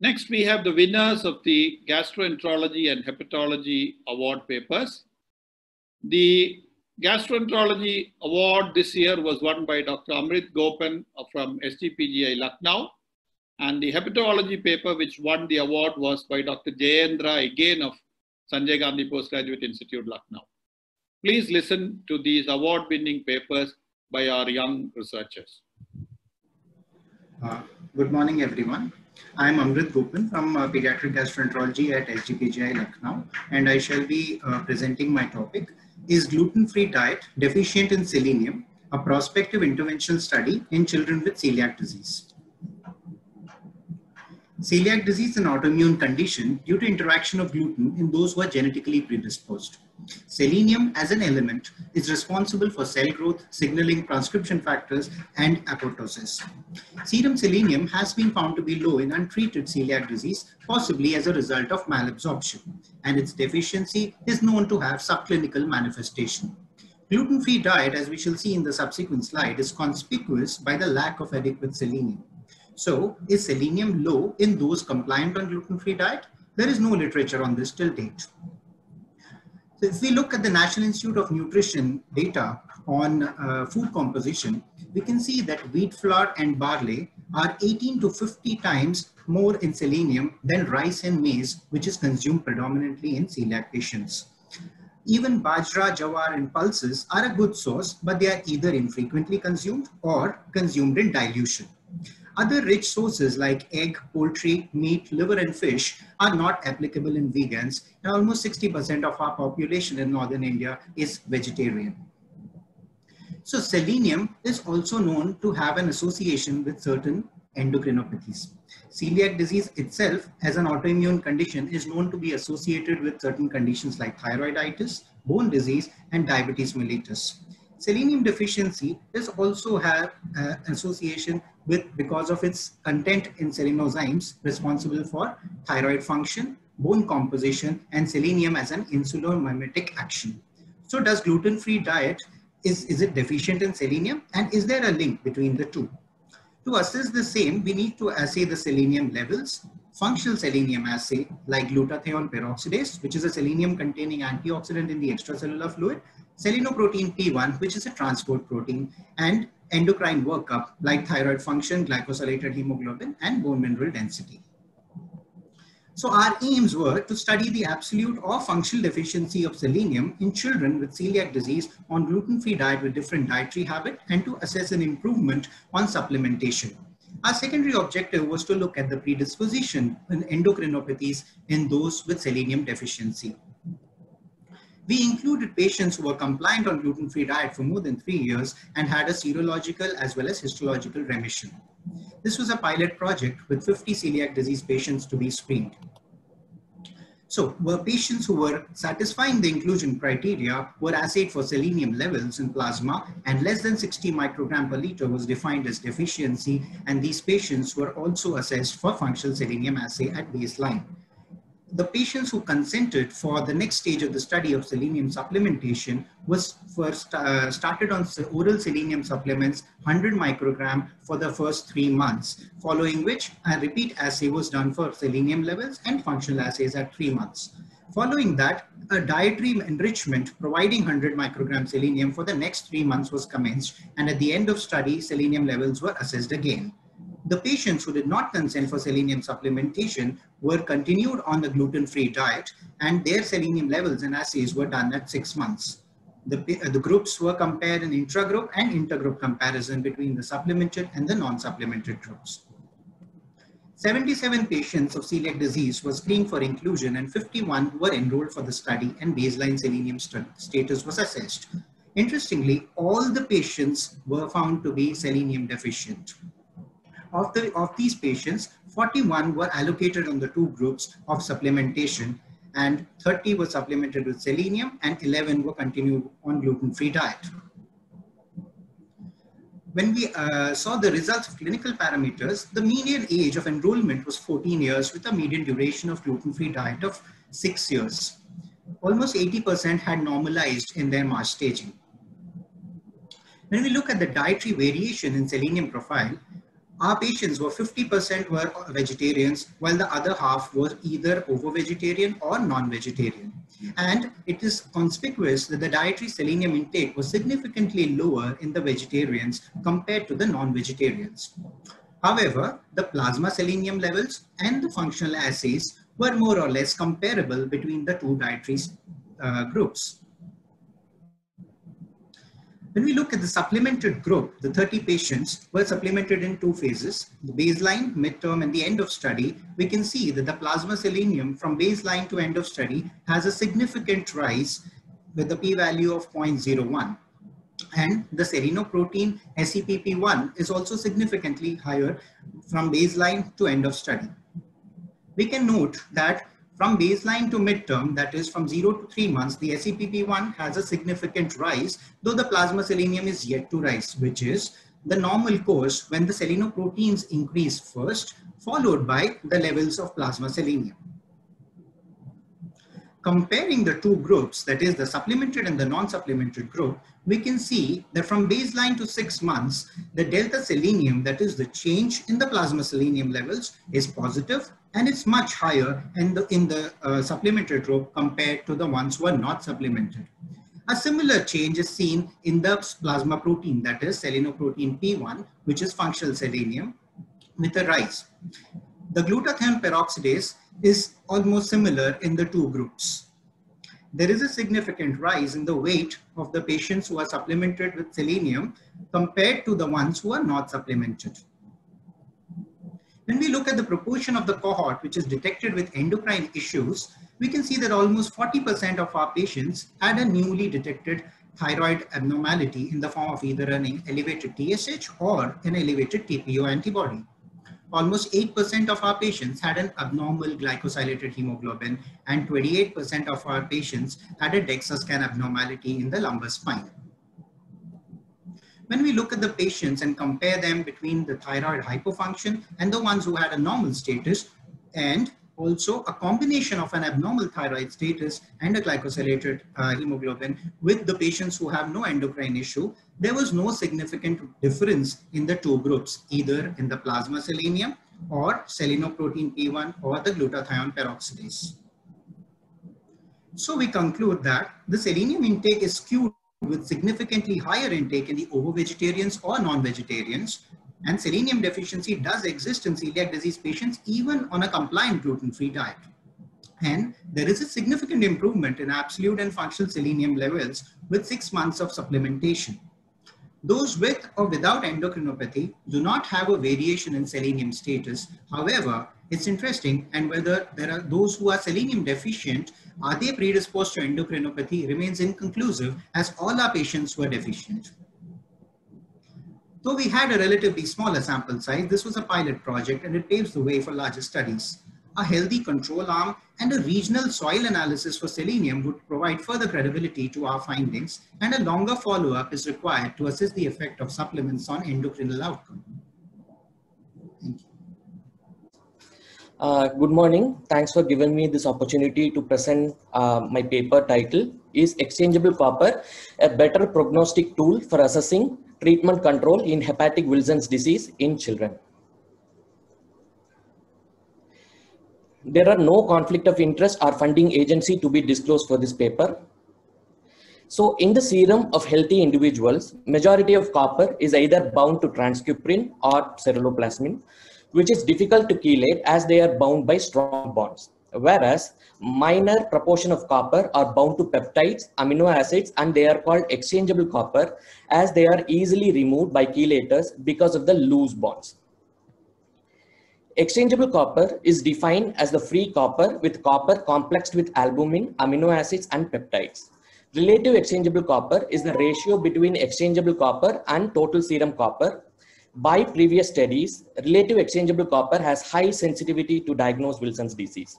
Next, we have the winners of the Gastroenterology and Hepatology Award papers. The Gastroenterology Award this year was won by Dr. Amrit Gopan from SGPGI Lucknow. And the Hepatology paper which won the award was by Dr. Jayendra, again of Sanjay Gandhi Postgraduate Institute, Lucknow. Please listen to these award-winning papers by our young researchers. Good morning, everyone. I am Amrit Gopan from Pediatric Gastroenterology at SGPGI Lucknow, and I shall be presenting my topic, Is Gluten-Free Diet Deficient in Selenium? A Prospective Interventional Study in Children with Celiac Disease. Celiac disease is an autoimmune condition due to interaction of gluten in those who are genetically predisposed. Selenium as an element is responsible for cell growth, signaling transcription factors, and apoptosis. Serum selenium has been found to be low in untreated celiac disease, possibly as a result of malabsorption, and its deficiency is known to have subclinical manifestation. Gluten-free diet, as we shall see in the subsequent slide, is conspicuous by the lack of adequate selenium. So, is selenium low in those compliant on gluten-free diet? There is no literature on this till date. So if we look at the National Institute of Nutrition data on food composition, we can see that wheat flour and barley are 18 to 50 times more in selenium than rice and maize, which is consumed predominantly in celiac patients. Even bajra, jawar, and pulses are a good source, but they are either infrequently consumed or consumed in dilution. Other rich sources like egg, poultry, meat, liver, and fish are not applicable in vegans, and almost 60% of our population in northern India is vegetarian. So selenium is also known to have an association with certain endocrinopathies. Celiac disease itself as an autoimmune condition is known to be associated with certain conditions like thyroiditis, bone disease, and diabetes mellitus. Selenium deficiency does also have association with because of its content in selenozymes responsible for thyroid function, bone composition, and selenium as an insulin-mimetic action. So does gluten-free diet, is it deficient in selenium, and is there a link between the two? To assess the same, we need to assay the selenium levels. Functional selenium assay like glutathione peroxidase, which is a selenium containing antioxidant in the extracellular fluid, selenoprotein P1, which is a transport protein, and endocrine workup like thyroid function, glycosylated hemoglobin, and bone mineral density. So our aims were to study the absolute or functional deficiency of selenium in children with celiac disease on gluten-free diet with different dietary habit and to assess an improvement on supplementation. Our secondary objective was to look at the predisposition in endocrinopathies in those with selenium deficiency. We included patients who were compliant on gluten-free diet for more than 3 years and had a serological as well as histological remission. This was a pilot project with 50 celiac disease patients to be screened. So, were patients who were satisfying the inclusion criteria were assayed for selenium levels in plasma, and less than 60 microgram per liter was defined as deficiency, and these patients were also assessed for functional selenium assay at baseline. The patients who consented for the next stage of the study of selenium supplementation was first started on oral selenium supplements 100 microgram for the first 3 months, following which a repeat assay was done for selenium levels and functional assays at 3 months. Following that, a dietary enrichment providing 100 microgram selenium for the next 3 months was commenced, and at the end of study, selenium levels were assessed again. The patients who did not consent for selenium supplementation were continued on the gluten-free diet, and their selenium levels and assays were done at 6 months. The groups were compared in intragroup and intergroup comparison between the supplemented and the non-supplemented groups. 77 patients of celiac disease were screened for inclusion, and 51 were enrolled for the study, and baseline selenium status was assessed. Interestingly, all the patients were found to be selenium deficient. Of these patients, 41 were allocated on the 2 groups of supplementation, and 30 were supplemented with selenium, and 11 were continued on gluten-free diet. When we saw the results of clinical parameters, the median age of enrollment was 14 years with a median duration of gluten-free diet of 6 years. Almost 80% had normalized in their MARCH staging. When we look at the dietary variation in selenium profile, Our patients were 50% were vegetarians, while the other half was either ovo-vegetarian or non-vegetarian. And it is conspicuous that the dietary selenium intake was significantly lower in the vegetarians compared to the non-vegetarians. However, the plasma selenium levels and the functional assays were more or less comparable between the two dietary groups. When we look at the supplemented group, the 30 patients were supplemented in two phases, the baseline, midterm, and the end of study. We can see that the plasma selenium from baseline to end of study has a significant rise with a p-value of 0.01. And the selenoprotein SEPP1 is also significantly higher from baseline to end of study. We can note that from baseline to midterm, that is from 0 to 3 months, the SEPP1 has a significant rise, though the plasma selenium is yet to rise, which is the normal course when the selenoproteins increase first, followed by the levels of plasma selenium. Comparing the two groups, that is the supplemented and the non-supplemented group, we can see that from baseline to 6 months, the delta selenium, that is the change in the plasma selenium levels, is positive, and it's much higher in the supplemented group compared to the ones who are not supplemented. A similar change is seen in the plasma protein, that is selenoprotein P1, which is functional selenium, with a rise. The glutathione peroxidase is almost similar in the two groups. There is a significant rise in the weight of the patients who are supplemented with selenium compared to the ones who are not supplemented. When we look at the proportion of the cohort which is detected with endocrine issues, we can see that almost 40% of our patients had a newly detected thyroid abnormality in the form of either an elevated TSH or an elevated TPO antibody. Almost 8% of our patients had an abnormal glycosylated hemoglobin, and 28% of our patients had a DEXA scan abnormality in the lumbar spine. When we look at the patients and compare them between the thyroid hypofunction and the ones who had a normal status, and also a combination of an abnormal thyroid status and a glycosylated hemoglobin with the patients who have no endocrine issue, there was no significant difference in the two groups, either in the plasma selenium or selenoprotein P1 or the glutathione peroxidase. So we conclude that the selenium intake is skewed with significantly higher intake in the ovo-vegetarians or non-vegetarians, and selenium deficiency does exist in celiac disease patients even on a compliant gluten-free diet. And there is a significant improvement in absolute and functional selenium levels with 6 months of supplementation. Those with or without endocrinopathy do not have a variation in selenium status. However, it's interesting, and whether there are those who are selenium deficient, are they predisposed to endocrinopathy, remains inconclusive, as all our patients were deficient. Though we had a relatively smaller sample size, this was a pilot project and it paves the way for larger studies. A healthy control arm and a regional soil analysis for selenium would provide further credibility to our findings, and a longer follow-up is required to assess the effect of supplements on endocrinal outcome. Thank you. Good morning. Thanks for giving me this opportunity to present my paper title is Exchangeable Copper, a better prognostic tool for assessing treatment control in hepatic Wilson's disease in children. There are no conflict of interest or funding agency to be disclosed for this paper. So in the serum of healthy individuals, majority of copper is either bound to transcriprin or ceruloplasmin, which is difficult to chelate as they are bound by strong bonds. Whereas minor proportion of copper are bound to peptides, amino acids, and they are called exchangeable copper as they are easily removed by chelators because of the loose bonds. Exchangeable copper is defined as the free copper with copper complexed with albumin, amino acids, and peptides. Relative exchangeable copper is the ratio between exchangeable copper and total serum copper. By previous studies, relative exchangeable copper has high sensitivity to diagnose Wilson's disease.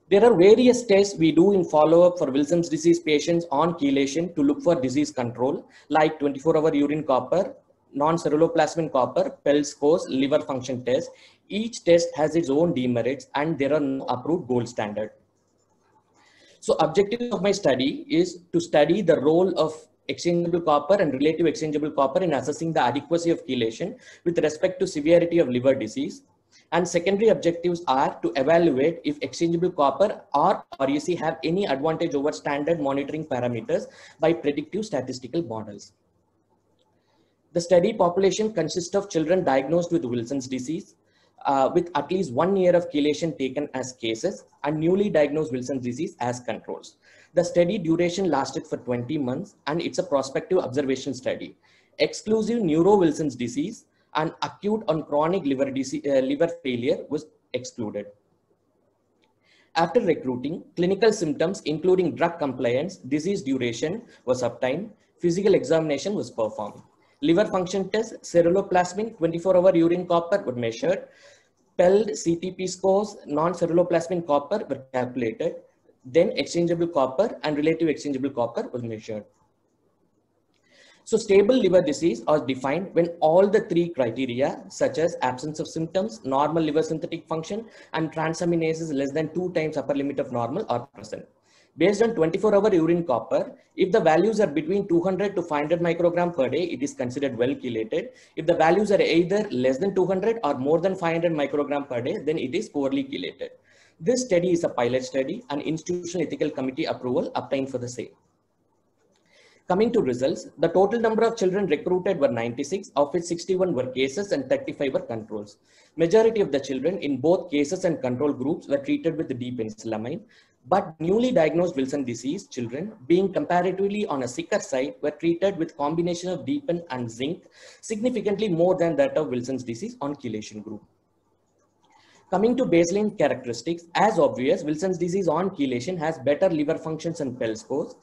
There are various tests we do in follow-up for Wilson's disease patients on chelation to look for disease control, like 24-hour urine copper, non-ceruloplasmin copper, PEL scores, liver function test. Each test has its own demerits and there are no approved gold standard. So objective of my study is to study the role of exchangeable copper and relative exchangeable copper in assessing the adequacy of chelation with respect to severity of liver disease. And secondary objectives are to evaluate if exchangeable copper or RUC have any advantage over standard monitoring parameters by predictive statistical models. The study population consists of children diagnosed with Wilson's disease with at least 1 year of chelation taken as cases and newly diagnosed Wilson's disease as controls. The study duration lasted for 20 months and it's a prospective observation study. Exclusive neuro-Wilson's disease and acute and chronic liver failure was excluded. After recruiting, clinical symptoms including drug compliance, disease duration was obtained, physical examination was performed. Liver function test, ceruloplasmin, 24-hour urine copper were measured, PELD, CTP scores, non-ceruloplasmin copper were calculated, then exchangeable copper and relative exchangeable copper was measured. So stable liver disease are defined when all the 3 criteria such as absence of symptoms, normal liver synthetic function and transaminases less than 2 times upper limit of normal are present. Based on 24-hour urine copper, if the values are between 200 to 500 microgram per day, it is considered well chelated. If the values are either less than 200 or more than 500 microgram per day, then it is poorly chelated. This study is a pilot study and institutional ethical committee approval obtained for the same. Coming to results, the total number of children recruited were 96, of which 61 were cases and 35 were controls. Majority of the children in both cases and control groups were treated with D-penicillamine, but newly diagnosed Wilson disease children, being comparatively on a sicker side, were treated with combination of D-pen and zinc, significantly more than that of Wilson's disease on chelation group. Coming to baseline characteristics, as obvious, Wilson's disease on chelation has better liver functions and PELD scores.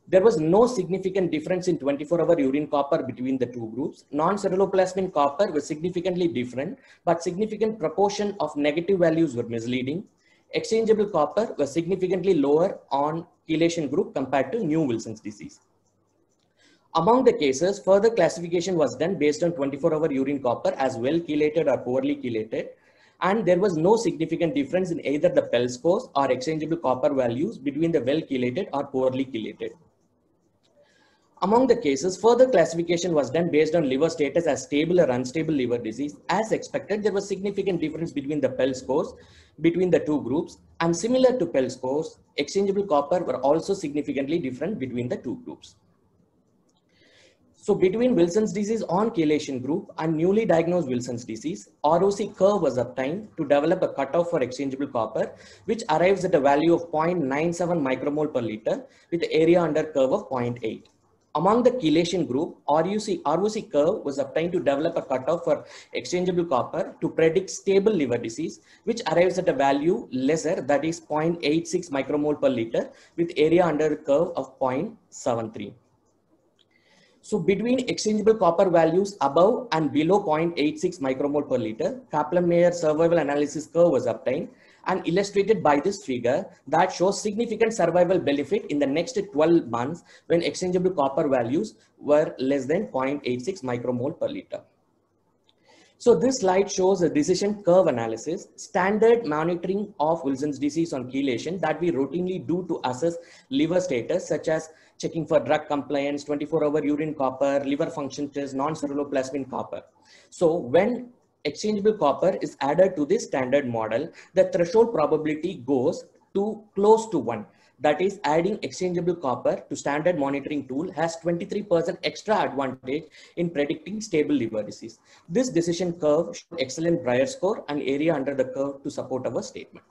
There was no significant difference in 24-hour urine copper between the 2 groups. Non-ceruloplasmin copper was significantly different, but significant proportion of negative values were misleading. Exchangeable copper was significantly lower on chelation group compared to new Wilson's disease. Among the cases, further classification was done based on 24-hour urine copper as well chelated or poorly chelated, and there was no significant difference in either the PELD scores or exchangeable copper values between the well chelated or poorly chelated. Among the cases, further classification was done based on liver status as stable or unstable liver disease. As expected, there was significant difference between the PELD scores between the 2 groups, and similar to PELD scores, exchangeable copper were also significantly different between the 2 groups. So between Wilson's disease on chelation group and newly diagnosed Wilson's disease, ROC curve was obtained to develop a cutoff for exchangeable copper, which arrives at a value of 0.97 micromole per liter with area under curve of 0.8. Among the chelation group, ROC curve was obtained to develop a cutoff for exchangeable copper to predict stable liver disease, which arrives at a value lesser, that is 0.86 micromole per liter with area under curve of 0.73. So between exchangeable copper values above and below 0.86 micromole per liter, Kaplan-Meier survival analysis curve was obtained and illustrated by this figure that shows significant survival benefit in the next 12 months when exchangeable copper values were less than 0.86 micromole per liter. So this slide shows a decision curve analysis, standard monitoring of Wilson's disease on chelation that we routinely do to assess liver status, such as checking for drug compliance, 24-hour urine copper, liver function test, non-ceruloplasmin copper. So when exchangeable copper is added to this standard model, the threshold probability goes to close to 1. That is, adding exchangeable copper to standard monitoring tool has 23% extra advantage in predicting stable liver disease. This decision curve showed excellent Breyer score and area under the curve to support our statement.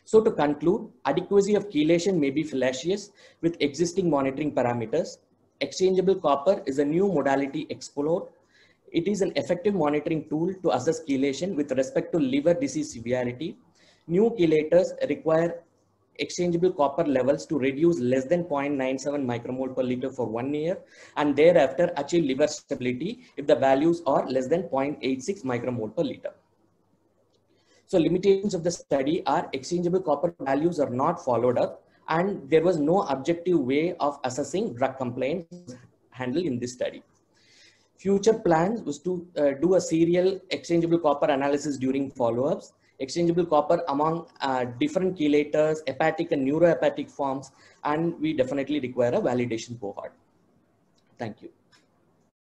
So to conclude, adequacy of chelation may be fallacious with existing monitoring parameters. Exchangeable copper is a new modality explored. It is an effective monitoring tool to assess chelation with respect to liver disease severity. New chelators require exchangeable copper levels to reduce less than 0.97 micromole per liter for 1 year and thereafter achieve liver stability if the values are less than 0.86 micromole per liter. So limitations of the study are exchangeable copper values are not followed up and there was no objective way of assessing drug compliance handled in this study. Future plans was to do a serial exchangeable copper analysis during follow-ups. exchangeable copper among different chelators, hepatic and neurohepatic forms, and we definitely require a validation cohort. Thank you.